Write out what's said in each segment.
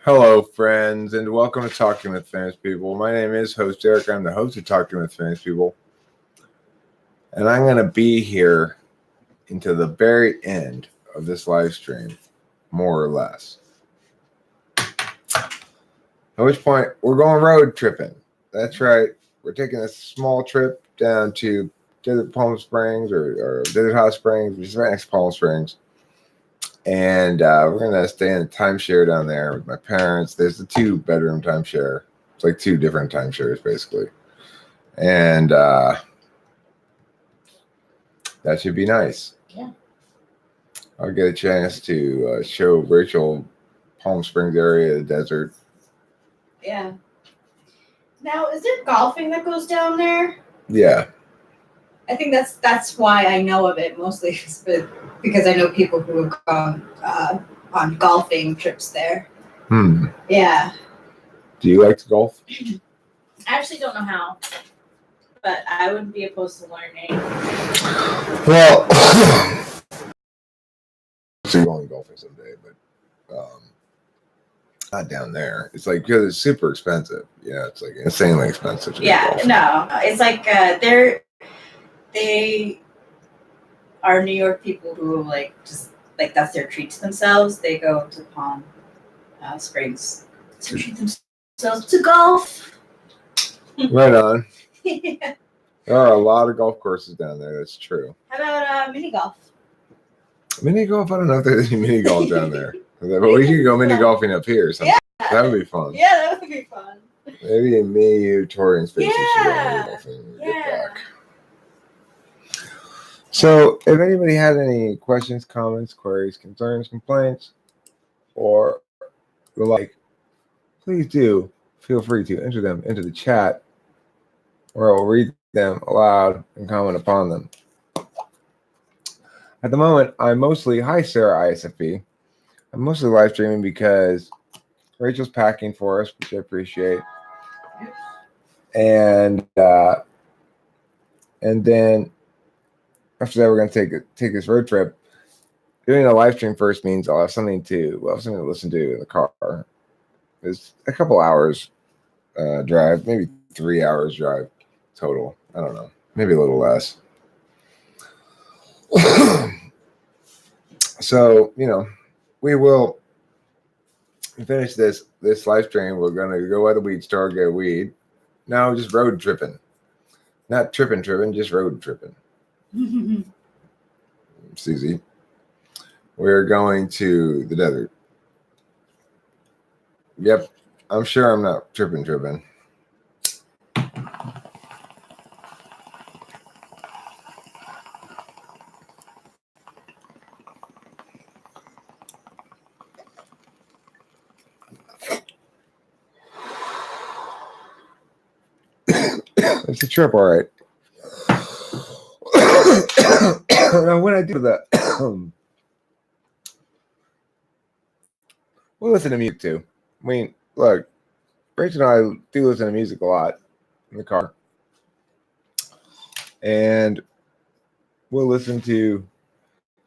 Hello, friends, and welcome to Talking with Famous People. My name is host Eric. I'm the host of Talking with Famous People, and I'm going to be here until the very end of this live stream, more or less. At which point, we're going road tripping. That's right. We're taking a small trip down to Desert Palm Springs or Desert Hot Springs, which is right next to Palm Springs. And we're going to stay in a timeshare down there with my parents. There's a 2-bedroom timeshare. It's like 2 different timeshares, basically. And that should be nice. Yeah. I'll get a chance to show Rachel Palm Springs area, the desert. Yeah. Now, is there golfing that goes down there? Yeah. I think that's why I know of it mostly, because I know people who have gone on golfing trips there. Yeah. Do you like to golf? I actually don't know how, but I wouldn't be opposed to learning. Well, I'm going golfing someday, but not down there. It's like because it's super expensive. Yeah, it's like insanely expensive. Yeah, no, it's like they are New York people who just that's their treat to themselves. They go to Palm Springs to treat themselves to golf. Right on. Yeah. There are a lot of golf courses down there. That's true. How about mini golf? Mini golf? I don't know if there's any mini golf down there. But we could go mini golfing up here or something. Yeah. That would be fun. Yeah, that would be fun. Maybe me, you, Tori, and Spacey should go mini Yeah. golfing when we get back. So, if anybody has any questions, comments, queries, concerns, complaints, or the like, please do feel free to enter them into the chat, where I will read them aloud and comment upon them. At the moment, I'm mostly, hi Sarah ISFP. I'm mostly live streaming because Rachel's packing for us, which I appreciate. And then after that, we're going to take this road trip. Doing a live stream first means I'll have something to listen to in the car. It's a couple hours drive, maybe 3 hours drive total. I don't know, maybe a little less. So, we will finish this live stream. We're going to go at the weed store, get weed. No, just road tripping. Not tripping, just road tripping. It's easy. We're going to the desert. Yep, I'm sure I'm not tripping. It's a trip, all right. Now, when I do that, we'll listen to music too. I mean, look, Rachel and I do listen to music a lot in the car. And we'll listen to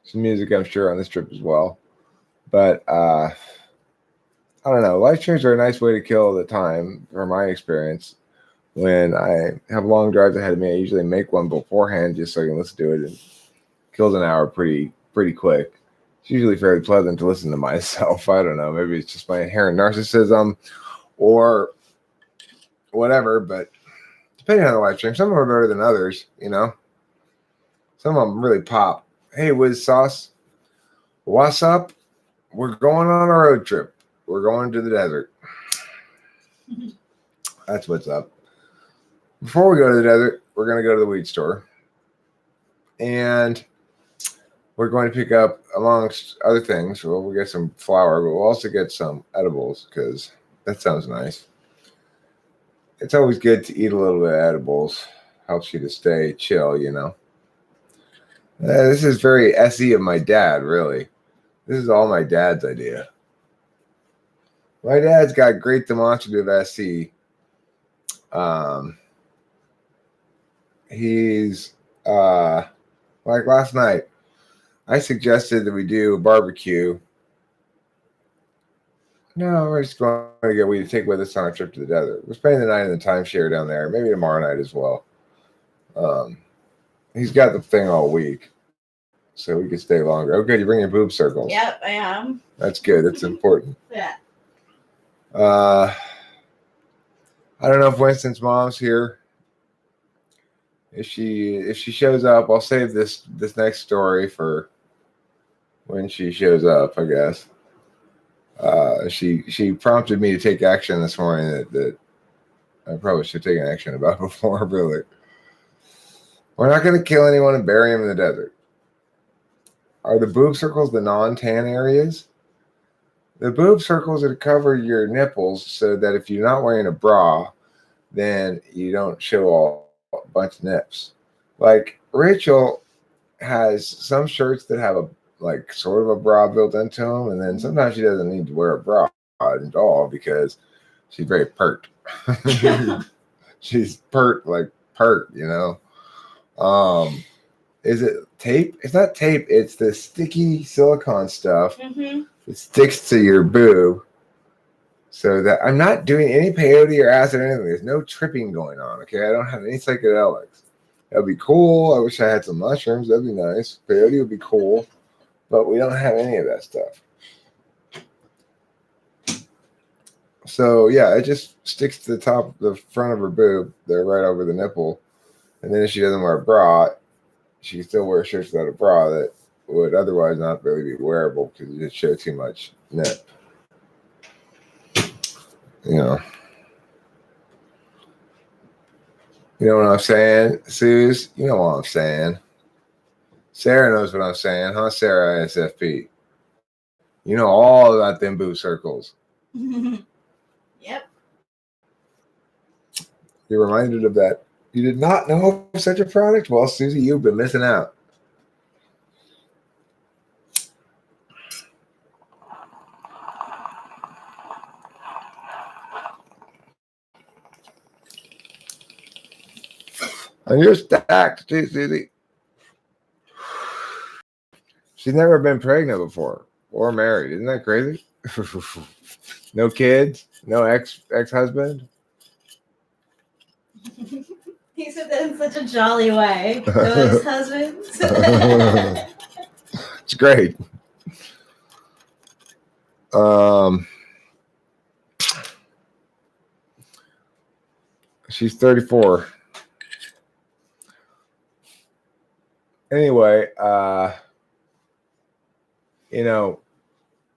some music, I'm sure, on this trip as well. But I don't know. Live streams are a nice way to kill the time, from my experience. When I have long drives ahead of me, I usually make one beforehand just so I can listen to it, and kills an hour pretty quick. It's usually fairly pleasant to listen to myself. I don't know. Maybe it's just my inherent narcissism or whatever, but depending on the live stream, some of them are better than others, Some of them really pop. Hey, Wiz Sauce, what's up? We're going on a road trip. We're going to the desert. That's what's up. Before we go to the desert, we're going to go to the weed store. And we're going to pick up, amongst other things, we'll get some flour, but we'll also get some edibles because that sounds nice. It's always good to eat a little bit of edibles. Helps you to stay chill, This is very SE of my dad, really. This is all my dad's idea. My dad's got great demonstrative SE. He's like last night, I suggested that we do a barbecue No, we're just going to get weed to take with us on a trip to the desert. We're spending the night in the timeshare down there, maybe tomorrow night as well. He's got the thing all week, so we can stay longer. Oh, good. You bring your boob circles. Yep, I am. That's good. That's important. Yeah. I don't know if Winston's mom's here. If she shows up, I'll save this next story for when she shows up, I guess. She prompted me to take action this morning that I probably should take an action about before, really. We're not going to kill anyone and bury him in the desert. Are the boob circles the non-tan areas? The boob circles are to cover your nipples so that if you're not wearing a bra, then you don't show a bunch of nips. Like Rachel has some shirts that have a like sort of a bra built into them, and then sometimes she doesn't need to wear a bra at all because she's very pert. She's pert, you know. Is it tape? It's not tape. It's the sticky silicone stuff. Mm-hmm. It sticks to your boob, so that I'm not doing any peyote or acid or anything. There's no tripping going on. Okay, I don't have any psychedelics. That'd be cool. I wish I had some mushrooms. That'd be nice. Peyote would be cool, but we don't have any of that stuff. So yeah, it just sticks to the front of her boob, there, right over the nipple. And then if she doesn't wear a bra, she can still wear shirts without a bra that would otherwise not really be wearable because it just show too much nip. You know what I'm saying, Suze? You know what I'm saying. Sarah knows what I'm saying, huh, Sarah ISFP? You know all about them boob circles. Yep. You're reminded of that. You did not know of such a product? Well, Susie, you've been missing out. And you're stacked too, Susie. She's never been pregnant before or married. Isn't that crazy? No kids, no ex-husband. He said that in such a jolly way. No ex-husbands. It's great. She's 34. Anyway,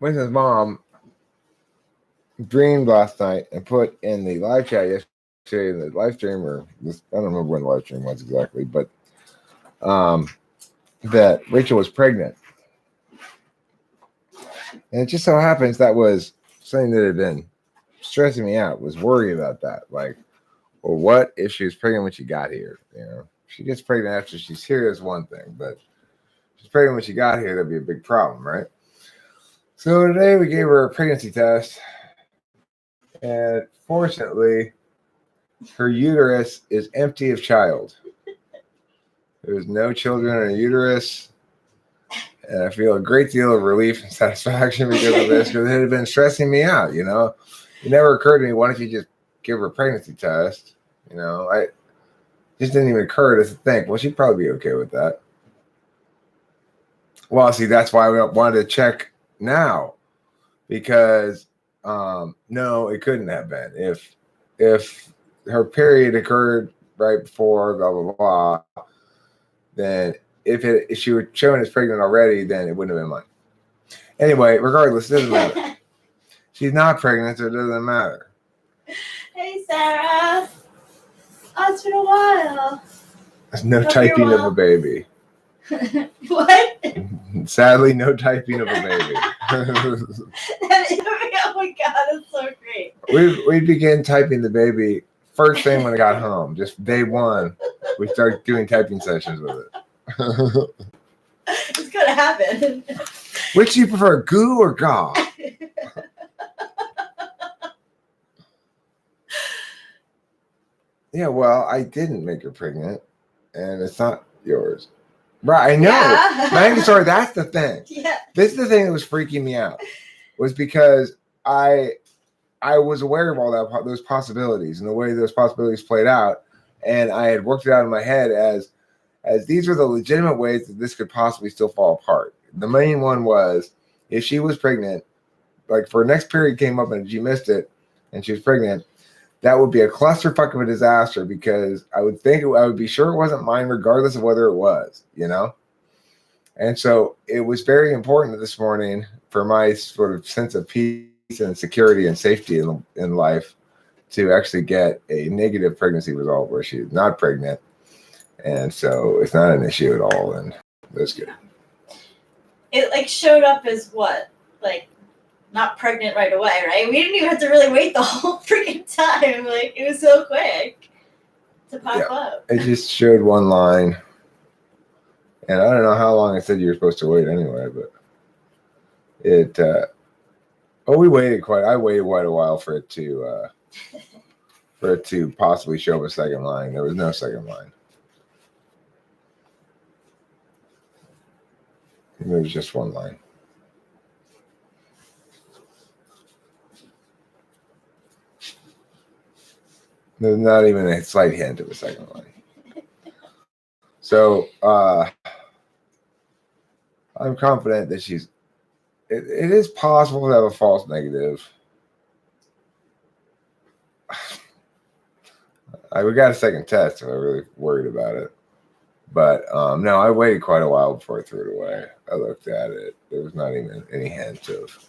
Winston's mom dreamed last night and put in the live chat yesterday in the live stream, or this, I don't remember when the live stream was exactly, but that Rachel was pregnant. And it just so happens that was something that had been stressing me out, was worried about that. Like, well, what if she was pregnant when she got here? If she gets pregnant after she's here, is one thing, but if she's pregnant when she got here, that'd be a big problem, right? So today we gave her a pregnancy test, and fortunately, her uterus is empty of child. There's no children in her uterus, and I feel a great deal of relief and satisfaction because of this, because it had been stressing me out, It never occurred to me, why don't you just give her a pregnancy test? I just didn't even occur to think, well, she'd probably be okay with that. Well, see, that's why we wanted to check now, because no, it couldn't have been. If her period occurred right before blah blah blah, then if she were shown as pregnant already, then it wouldn't have been mine. Anyway, regardless, it doesn't matter. She's not pregnant, so it doesn't matter. Hey, Sarah. Oh, it's been a while. There's no typing of a baby. What? Sadly, no typing of a baby. Oh my god, that's so great. We began typing the baby first thing when I got home. Just day one, we started doing typing sessions with it. It's gonna happen. Which do you prefer, goo or gaw? Yeah, well, I didn't make her pregnant, and it's not yours. Right, I know. Yeah. Sorry, that's the thing. Yeah. This is the thing that was freaking me out, was because I was aware of all those possibilities and the way those possibilities played out, and I had worked it out in my head as these are the legitimate ways that this could possibly still fall apart. The main one was if she was pregnant, like for her next period came up and she missed it, and she was pregnant, that would be a clusterfuck of a disaster because I would be sure it wasn't mine, regardless of whether it was, you know. And so it was very important this morning for my sort of sense of peace and security and safety in life to actually get a negative pregnancy result where she's not pregnant. And so it's not an issue at all. And that's good. It like showed up as what? Like not pregnant right away, right? We didn't even have to really wait the whole freaking time. Like it was so quick to pop up. It just showed one line. And I don't know how long it said you were supposed to wait anyway, but it I waited quite a while for it to possibly show up a second line. There was no second line. There was just one line. There's not even a slight hint of a second line. So I'm confident that it is possible to have a false negative. We got a second test, and I'm really worried about it. But no, I waited quite a while before I threw it away. I looked at it. There was not even any hint of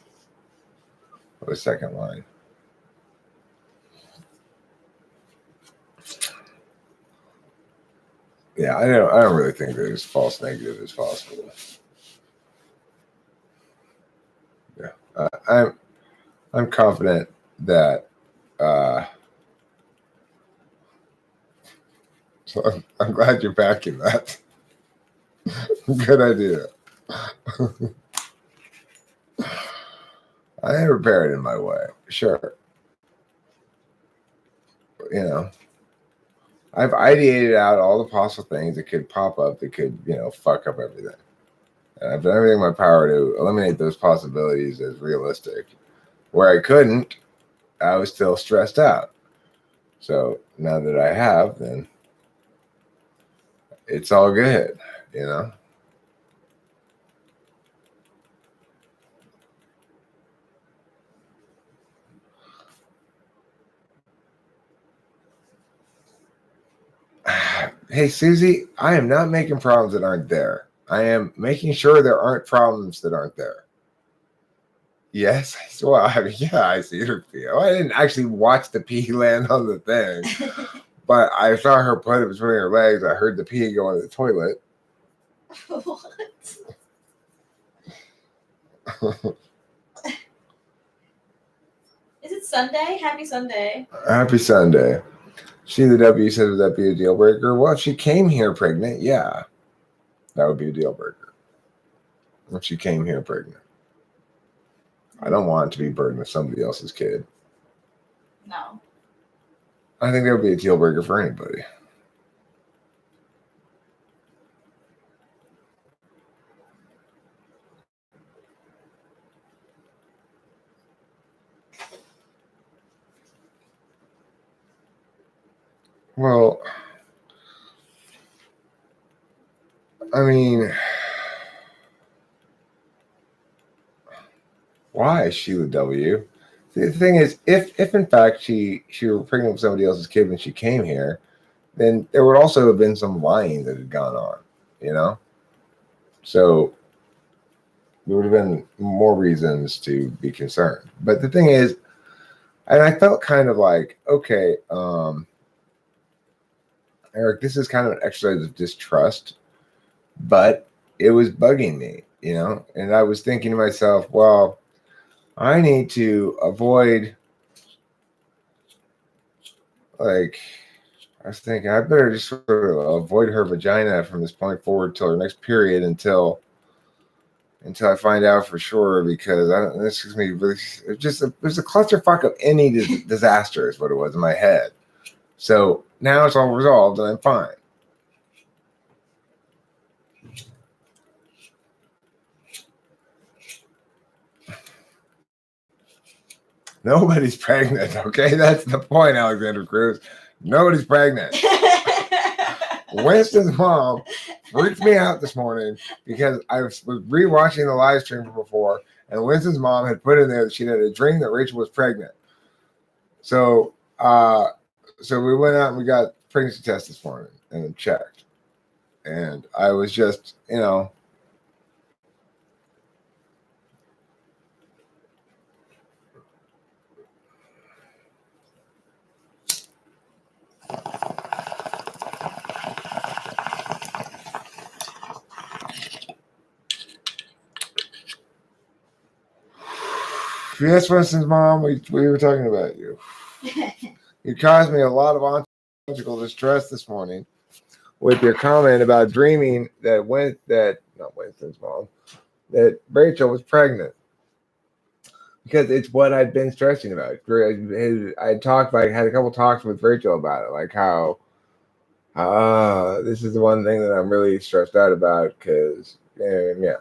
a second line. Yeah, I don't really think that as false negative as possible. Yeah, I'm confident that. So I'm glad you're backing that. Good idea. I am prepared in my way. Sure. You know, I've ideated out all the possible things that could pop up that could, fuck up everything. And I've done everything in my power to eliminate those possibilities as realistic. Where I couldn't, I was still stressed out. So now that I have, then it's all good, Hey, Susie, I am not making problems that aren't there. I am making sure there aren't problems that aren't there. Yes, well, I see her pee. Oh, I didn't actually watch the pee land on the thing, but I saw her put it between her legs. I heard the pee go into the toilet. What? Is it Sunday? Happy Sunday. Happy Sunday. The W said, would that be a deal breaker? Well, if she came here pregnant, yeah, that would be a deal breaker. If she came here pregnant. I don't want it to be burden of somebody else's kid. No. I think that would be a deal breaker for anybody. Well, I mean, why Sheila W? The thing is, if in fact she were pregnant with somebody else's kid when she came here, then there would also have been some lying that had gone on, So there would have been more reasons to be concerned. But the thing is, and I felt kind of like, okay, Eric, this is kind of an exercise of distrust, but it was bugging me, and I was thinking to myself, well, I need to avoid, like, I was thinking I better just sort of avoid her vagina from this point forward till her next period until I find out for sure, because this is me really, it was a clusterfuck of any disaster is what it was in my head. So now it's all resolved and I'm fine. Nobody's pregnant, okay? That's the point, Alexander Cruz. Nobody's pregnant. Winston's mom freaked me out this morning because I was rewatching the live stream from before, and Winston's mom had put in there that she had a dream that Rachel was pregnant. So, so we went out and we got pregnancy test this morning and checked, and I was just, Yes, Winston's mom, we were talking about you. You caused me a lot of ontological distress this morning with your comment about dreaming that not Winston's mom, that Rachel was pregnant. Because it's what I've been stressing about. I had a couple talks with Rachel about it, like how this is the one thing that I'm really stressed out about because, yeah.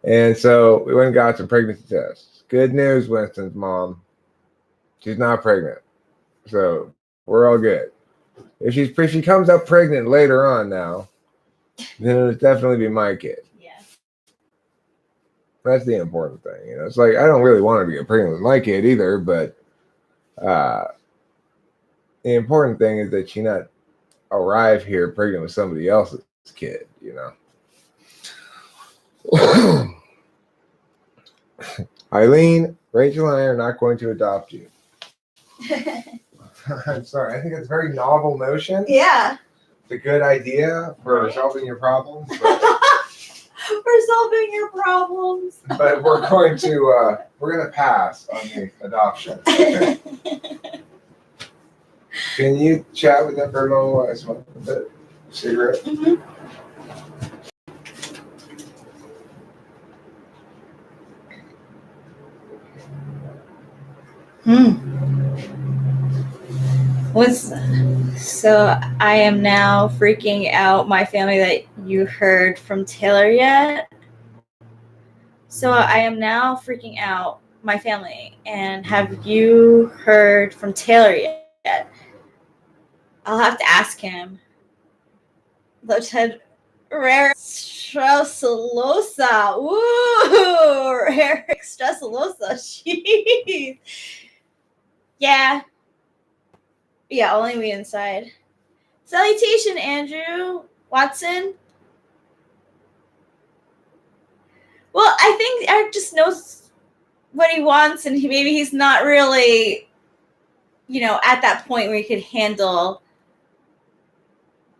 And so we went and got some pregnancy tests. Good news, Winston's mom. She's not pregnant. So we're all good. If she comes up pregnant later on now, then it'll definitely be my kid. Yeah. That's the important thing. It's like I don't really want her to get pregnant with my kid either, but the important thing is that she not arrive here pregnant with somebody else's kid, Eileen, Rachel and I are not going to adopt you. I'm sorry. I think it's a very novel notion. Yeah. It's a good idea for solving your problems. For solving your problems. But we're going to pass on the adoption. Okay. Can you chat with them for a moment while I smoke a bit? Cigarette? Mm-hmm. So I am now freaking out my family that you heard from Taylor yet. So I am now freaking out my family. And have you heard from Taylor yet? I'll have to ask him. Lieutenant Rare Straussalosa. Woo! Rare Straussalosa. Jeez. Yeah. Yeah, only we inside. Salutation, Andrew Watson. Well, I think Eric just knows what he wants, and maybe he's not really, at that point where he could handle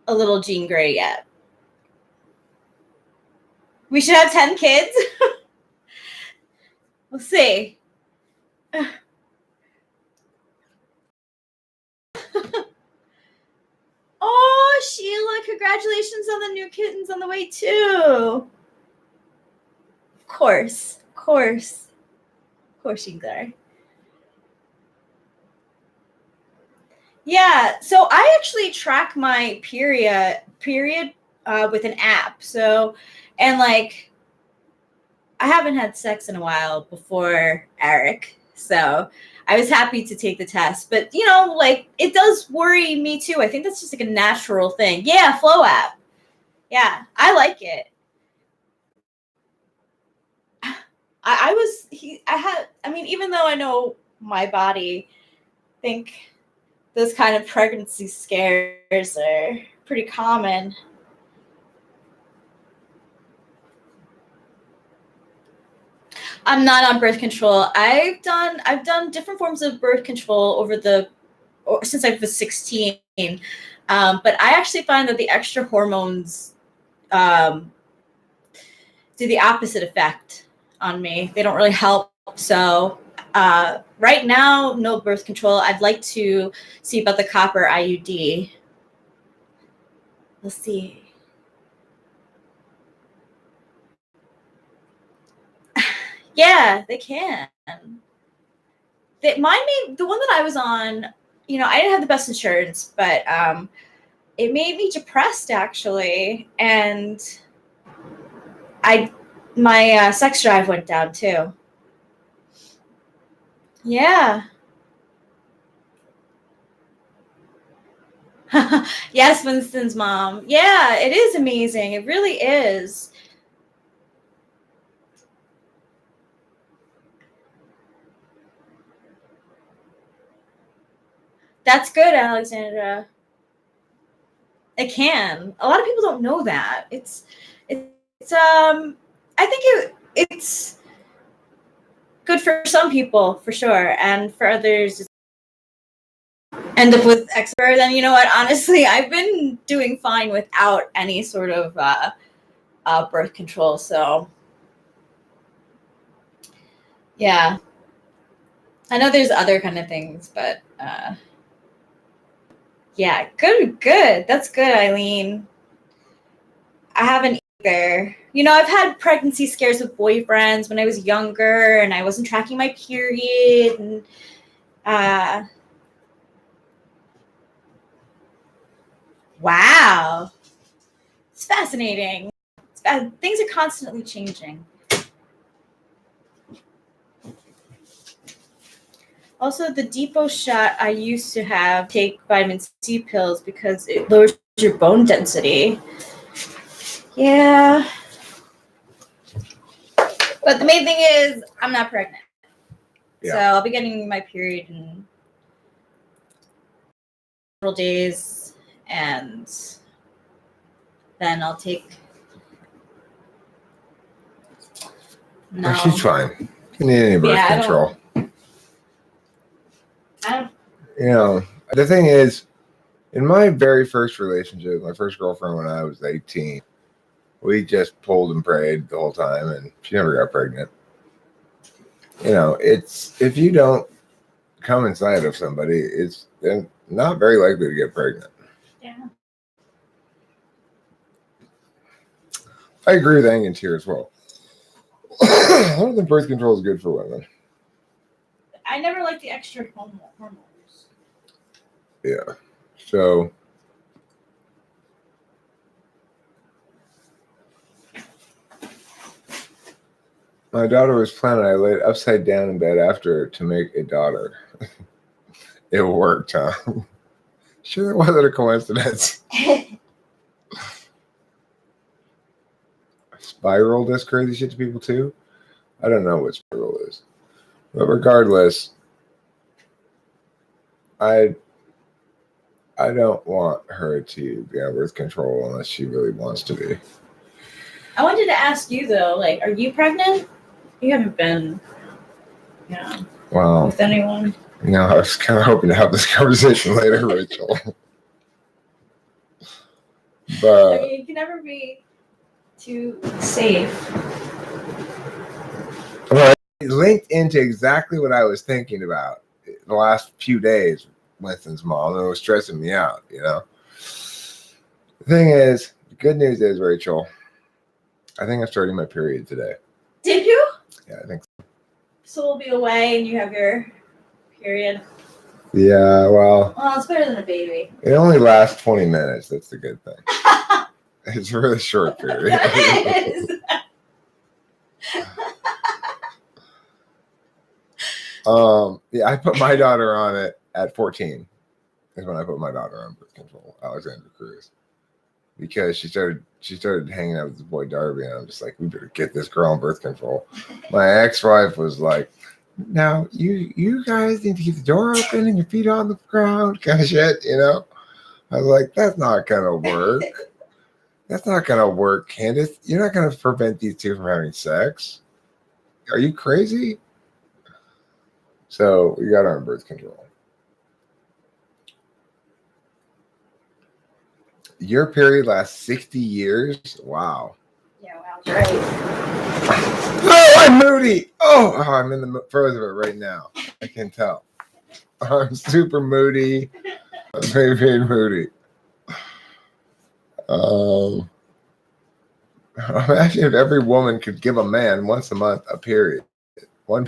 a little Jean Grey yet. We should have 10 kids. We'll see. Oh, Sheila, congratulations on the new kittens on the way too. Of course, you are. Yeah, so I actually track my period with an app. So, and I haven't had sex in a while before Eric, so I was happy to take the test. But it does worry me too. I think that's just a natural thing. Yeah, Flow app. Yeah, I like it. Even though I know my body, I think those kind of pregnancy scares are pretty common. I'm not on birth control. I've done different forms of birth control since I was 16. But I actually find that the extra hormones do the opposite effect on me. They don't really help. So right now, no birth control. I'd like to see about the copper IUD. Let's see. Yeah, they can. The one that I was on, I didn't have the best insurance, but it made me depressed actually, and my sex drive went down too. Yeah. Yes, Winston's mom. Yeah, it is amazing. It really is. That's good, Alexandra. It can. A lot of people don't know that. It's I think it's good for some people for sure, and for others end up with expert. And you know what? Honestly, I've been doing fine without any sort of birth control. So yeah, I know there's other kind of things, but yeah, good. That's good, Eileen. I haven't either. You know, I've had pregnancy scares with boyfriends when I was younger, and I wasn't tracking my period, and wow, it's fascinating. Things are constantly changing. Also, the depot shot I used to have take vitamin C pills because it lowers your bone density. Yeah. But the main thing is I'm not pregnant. Yeah. So I'll be getting my period in several days, and then I'll take. No. She's fine. You need any birth control. I don't. You know, the thing is, in my very first relationship, my first girlfriend when I was 18, we just pulled and prayed the whole time, and she never got pregnant. You know, it's if you don't come inside of somebody, they're not very likely to get pregnant. Yeah. I agree with Angus here as well. I don't think birth control is good for women. I never liked the extra hormones. Yeah. So my daughter was planning. I laid upside down in bed after to make a daughter. It worked, huh? Sure, it wasn't a coincidence. Spiral does crazy shit to people too. I don't know what spiral is, but regardless, I don't want her to be on birth control unless she really wants to be. I wanted to ask you though, like, are you pregnant? You haven't been, with anyone. No, I was kind of hoping to have this conversation later, Rachel. But I mean, you can never be too safe. Well, it linked into exactly what I was thinking about the last few days. Winston's mom, and it was stressing me out. You know. The thing is, the good news is, Rachel, I think I'm starting my period today. Did you? Yeah, I think so. So we'll be away and you have your period. Yeah, well, it's better than a baby. It only lasts 20 minutes. That's the good thing. It's a really short period. It is. Yeah, I put my daughter on it at 14. Is when I put my daughter on birth control, Alexandra Cruz, because she started hanging out with the boy Darby, and I'm just like, we better get this girl on birth control. My ex-wife was like, now you guys need to keep the door open and your feet on the ground, kind of shit, you know. I was like, that's not gonna work. That's not gonna work, Candace. You're not gonna prevent these two from having sex. Are you crazy? So we got her on birth control. Your period lasts 60 years? Wow. Yeah, wow, right. Oh, I'm moody. Oh, I'm in the throes of it right now. I can tell. I'm super moody. I'm very, very moody. Imagine if every woman could give a man once a month a period. 1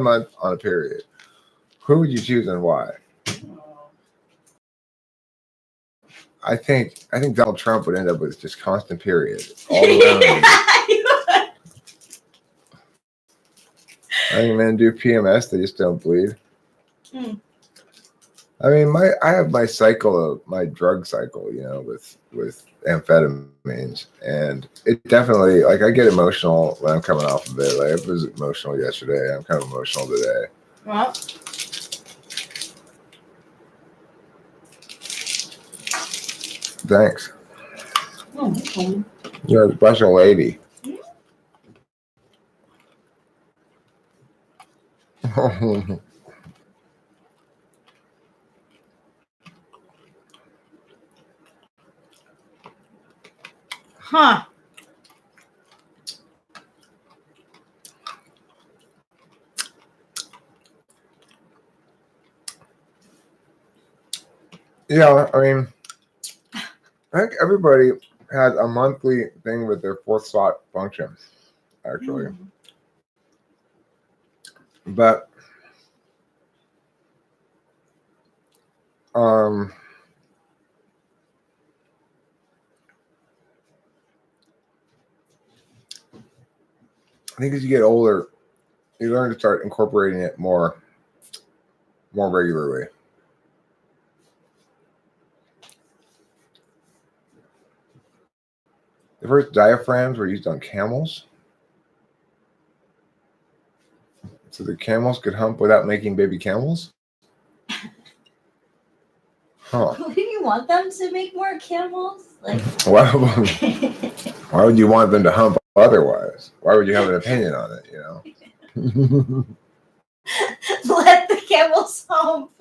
month on a period. Who would you choose and why? I think Donald Trump would end up with just constant periods all around. I think men do PMS, they just don't bleed. Hmm. I mean, I have my cycle of my drug cycle, with amphetamines, and it definitely, like, I get emotional when I'm coming off of it. Like, I was emotional yesterday. I'm kind of emotional today. Well, Thanks. okay. You're a special lady. Huh. Yeah, I mean, I think everybody has a monthly thing with their fourth slot function, actually. Mm. But I think as you get older, you learn to start incorporating it more regularly. The first diaphragms were used on camels, so the camels could hump without making baby camels. Huh? Wouldn't you want them to make more camels? Like, Why would you want them to hump otherwise? Why would you have an opinion on it? let the camels hump.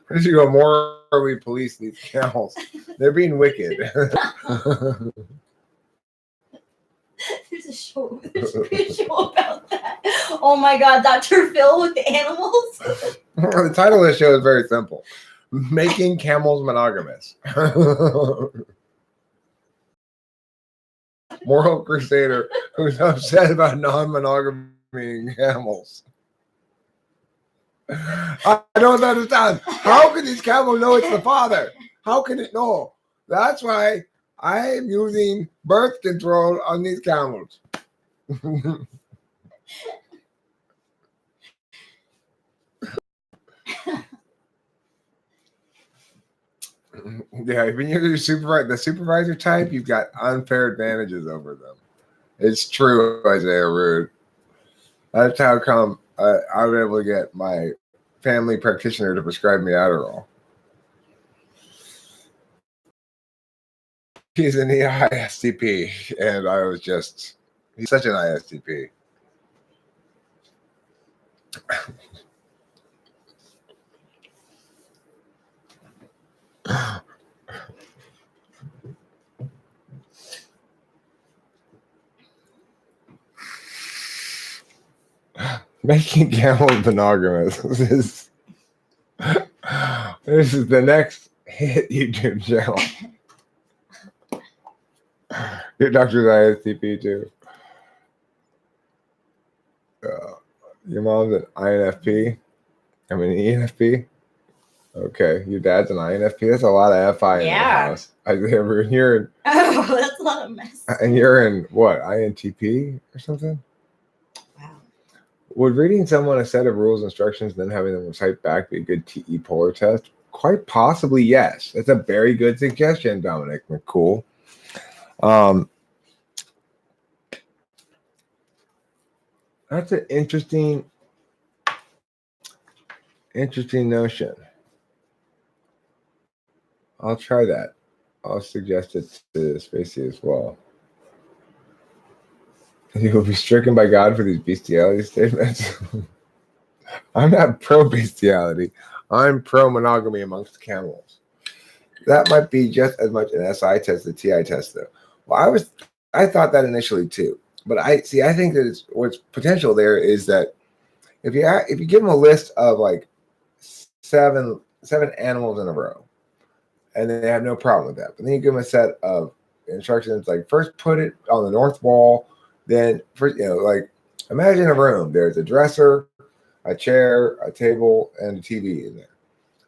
As you go, morally police these camels. They're being wicked. There's a show. There's a show about that. Oh my God, Dr. Phil with the animals. The title of the show is very simple: Making Camels Monogamous. Moral crusader who's upset about non-monogamy in camels. I don't understand. How can this camel know it's the father? How can it know? That's why I am using birth control on these camels. Yeah, when you're the supervisor type, you've got unfair advantages over them. It's true, Isaiah Rude. That's how come I was able to get my family practitioner to prescribe me Adderall. He's an ISTP, and he's such an ISTP. Making camels monogamous. This is the next hit YouTube channel. Your doctor's ISTP too. Your mom's an INFP. I mean ENFP. Okay, your dad's an INFP. That's a lot of FI in the house. You're in, Oh, that's a lot of mess. And you're in what, INTP or something? Wow. Would reading someone a set of rules, instructions, and then having them recite back be a good TE polar test? Quite possibly, yes. That's a very good suggestion, Dominic McCool. That's an interesting notion. I'll try that. I'll suggest it to Spacey as well. You will be stricken by God for these bestiality statements. I'm not pro bestiality. I'm pro monogamy amongst camels. That might be just as much an SI test as a TI test, though. Well, I thought that initially too, but I think that what's potential there is that if you give them a list of like seven animals in a row, and they have no problem with that, but then you give them a set of instructions like first put it on the north wall, then first like imagine a room. There's a dresser, a chair, a table, and a TV in there.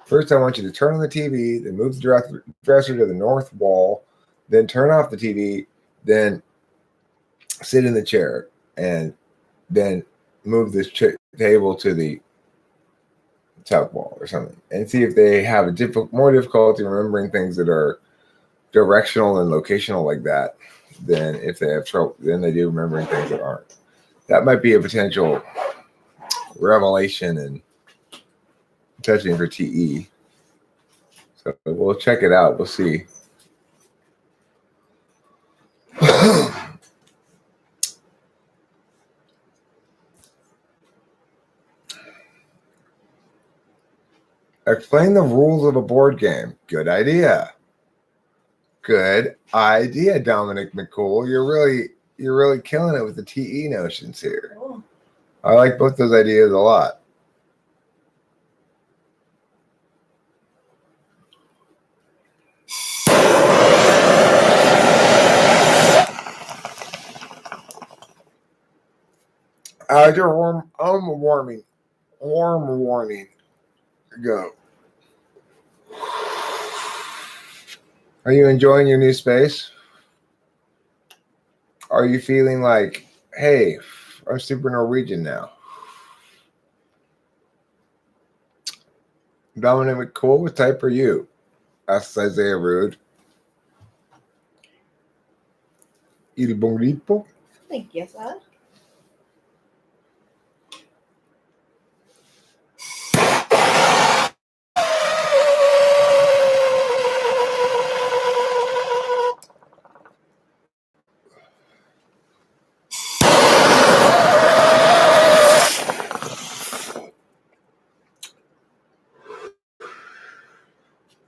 First, I want you to turn on the TV, then move the dresser to the north wall, then turn off the TV, then sit in the chair, and then move this table to the top wall or something, and see if they have a more difficulty remembering things that are directional and locational like that than if they have trouble than they do remembering things that aren't. That might be a potential revelation and testing for TE. So we'll check it out. We'll see. Explain the rules of a board game. Good idea. Good idea, Dominic McCool. You're really killing it with the TE notions here. Cool. I like both those ideas a lot. Warm warning. Go. Are you enjoying your new space? Are you feeling like, hey, I'm super Norwegian now? Dominic McCool, what type are you? Asks Isaiah Rude. Il bonito? Thank you, sir.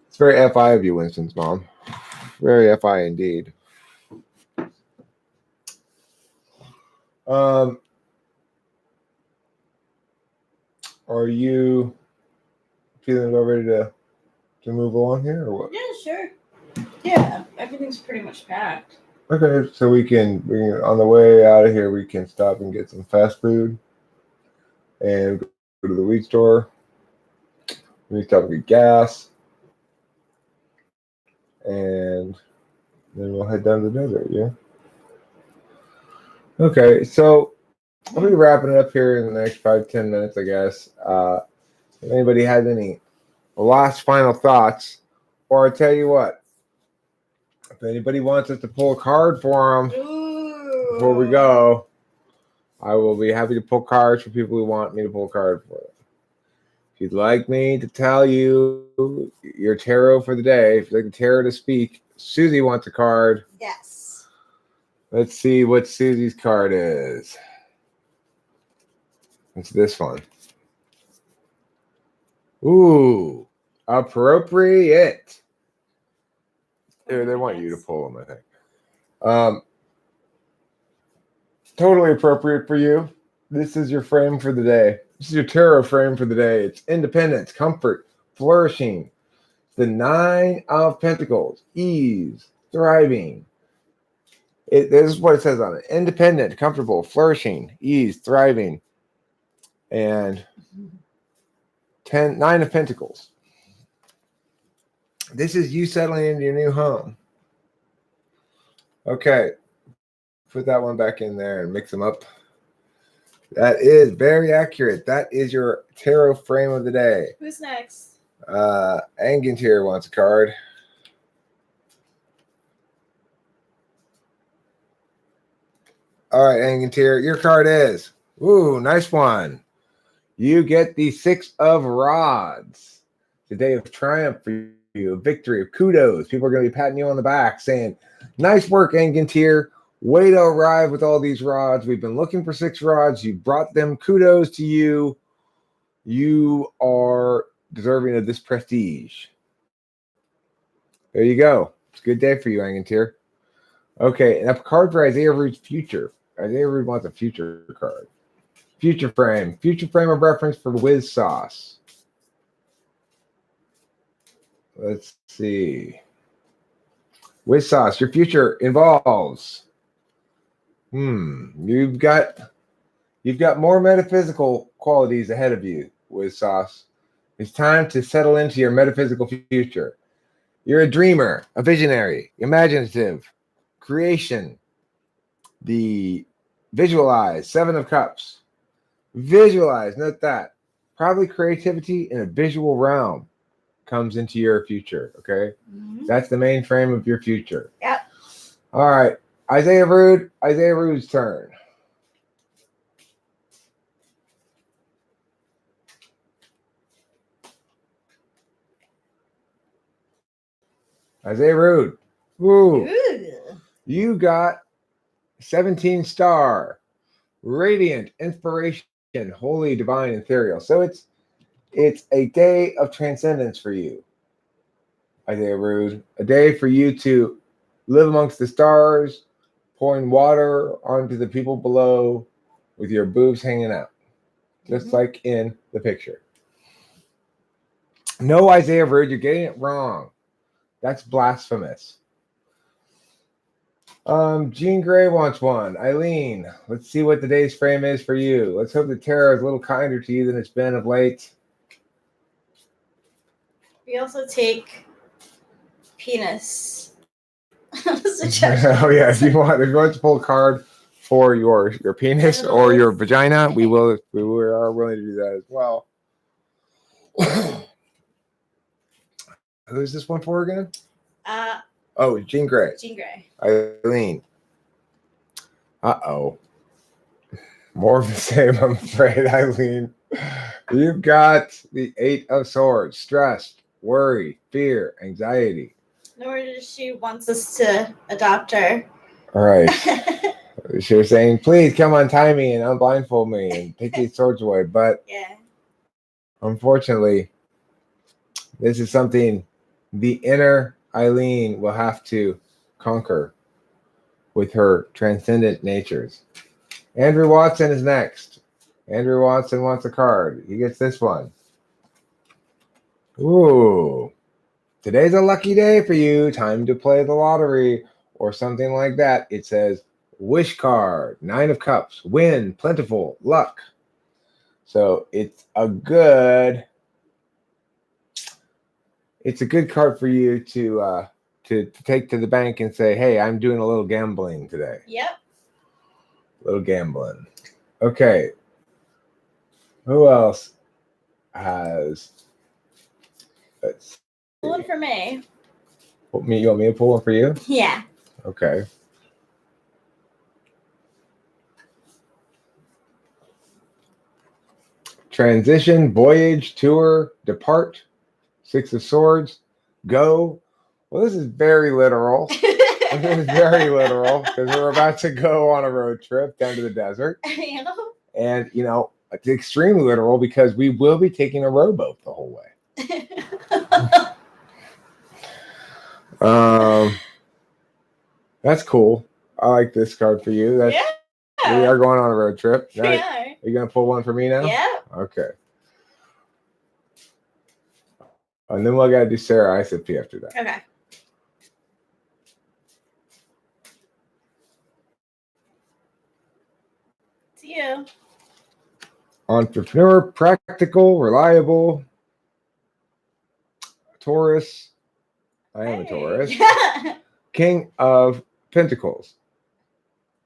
It's very FI of you, Winston's mom. Very FI indeed. Are you feeling about ready to move along here or what? Yeah, sure. Yeah, everything's pretty much packed. Okay, so we can on the way out of here we can stop and get some fast food and go to the weed store. We stop and get gas. And then we'll head down to the desert, yeah? Okay, so I'll be wrapping it up here in the next 5-10 minutes, I guess. If anybody has any last final thoughts, or I tell you what, if anybody wants us to pull a card for them before we go, I will be happy to pull cards for people who want me to pull a card for them. If you'd like me to tell you your tarot for the day, if you'd like the tarot to speak, Susie wants a card. Yes. Let's see what Susie's card is. It's this one. Ooh, appropriate. They want you to pull them, I think. Totally appropriate for you. This is your frame for the day. This is your tarot frame for the day. It's independence, comfort, flourishing. The 9 of Pentacles, ease, thriving. This is what it says on it. Independent, comfortable, flourishing, ease, thriving. And 9 of Pentacles. This is you settling into your new home. Okay. Put that one back in there and mix them up. That is very accurate. That is your tarot frame of the day. Who's next? Angantir wants a card. All right, Angantir, your card is. Ooh, nice one. You get the 6 of Rods. It's a day of triumph for you, a victory, of kudos. People are going to be patting you on the back saying, nice work, Angantir. Way to arrive with all these rods. We've been looking for 6 rods. You brought them. Kudos to you. You are deserving of this prestige. There you go. It's a good day for you, Angantir. Okay, and a card for Isaiah Reed's future. Isaiah Reed wants a future card. Future frame. Future frame of reference for Wiz Sauce. Let's see. Wiz Sauce, your future involves... You've got more metaphysical qualities ahead of you, Wiz Sauce. It's time to settle into your metaphysical future. You're a dreamer, a visionary, imaginative, creation, the visualize, 7 of Cups. Visualize. Note that. Probably creativity in a visual realm comes into your future. Okay. Mhm. That's the main frame of your future. Yep. All right. Isaiah Rude. Isaiah Rude's turn. Isaiah Rude. Woo. Ooh. You got 17 star. Radiant, inspiration, holy, divine, ethereal. So it's a day of transcendence for you, Isaiah Rude. A day for you to live amongst the stars, pouring water onto the people below with your boobs hanging out, just like in the picture. No, Isaiah Rude, you're getting it wrong. That's blasphemous. Jean Gray wants one. Eileen, let's see what today's frame is for you. Let's hope the tarot is a little kinder to you than it's been of late. We also take penis. Oh yeah, if you want to pull a card for your penis or your vagina, we are willing to do that as well. Who's this one for again? Oh, Jean Gray. Jean Gray. Eileen. Uh-oh. More of the same, I'm afraid, Eileen. You've got the 8 of Swords. Stress, worry, fear, anxiety. Nor does she wants us to adopt her. All right. She was saying, please come untie me and unblindfold me and take these swords away. But yeah, unfortunately, this is something the inner Eileen will have to conquer with her transcendent natures. Andrew Watson is next. Andrew Watson wants a card. He gets this one. Ooh. Today's a lucky day for you. Time to play the lottery or something like that. It says wish card, 9 of Cups, win, plentiful, luck. So it's a good card for you to take to the bank and say, hey, I'm doing a little gambling today. Yep. A little gambling. Okay. Who else has? Let's Pull one for me. You want me to pull one for you? Yeah. Okay. Transition, voyage, tour, depart, 6 of Swords, go. Well, this is very literal. This is very literal because we're about to go on a road trip down to the desert. Yeah. And, it's extremely literal because we will be taking a rowboat the whole way. That's cool. I like this card for you. We are going on a road trip. Now, We are are. you going to pull one for me now? Yeah. Okay. And then we'll got to do Sarah ISFP after that. Okay. It's you. Entrepreneur, practical, reliable, Taurus. I am a Taurus. King of Pentacles.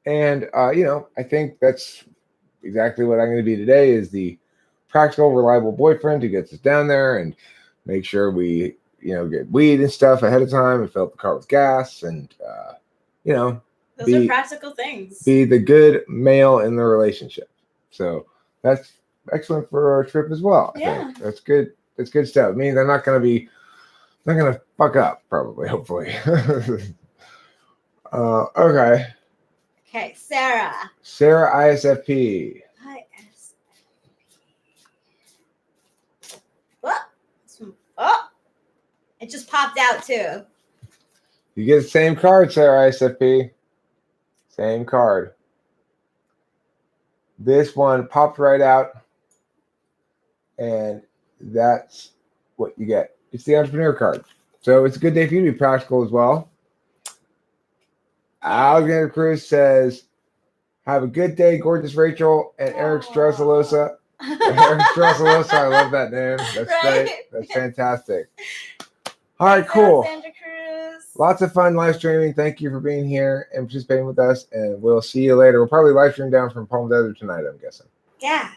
And, I think that's exactly what I'm going to be today is the practical, reliable boyfriend who gets us down there and make sure we, get weed and stuff ahead of time and fill up the car with gas and, Those are practical things. Be the good male in the relationship. So that's excellent for our trip as well. I think. That's good. That's good stuff. It means I'm not going to fuck up probably, hopefully. Okay. Okay, Sarah. Sarah ISFP. Oh, it just popped out too. You get the same card, Sarah ISFP. Same card. This one popped right out, and that's what you get. It's the entrepreneur card. So it's a good day for you to be practical as well. Alexander Cruz says, have a good day, gorgeous Rachel and Eric Strasalosa. Eric Strasalosa, I love that name. That's great. That's fantastic. All right, cool. Alexander Cruz. Lots of fun live streaming. Thank you for being here and participating with us, and we'll see you later. We'll probably live stream down from Palm Desert tonight, I'm guessing. Yeah.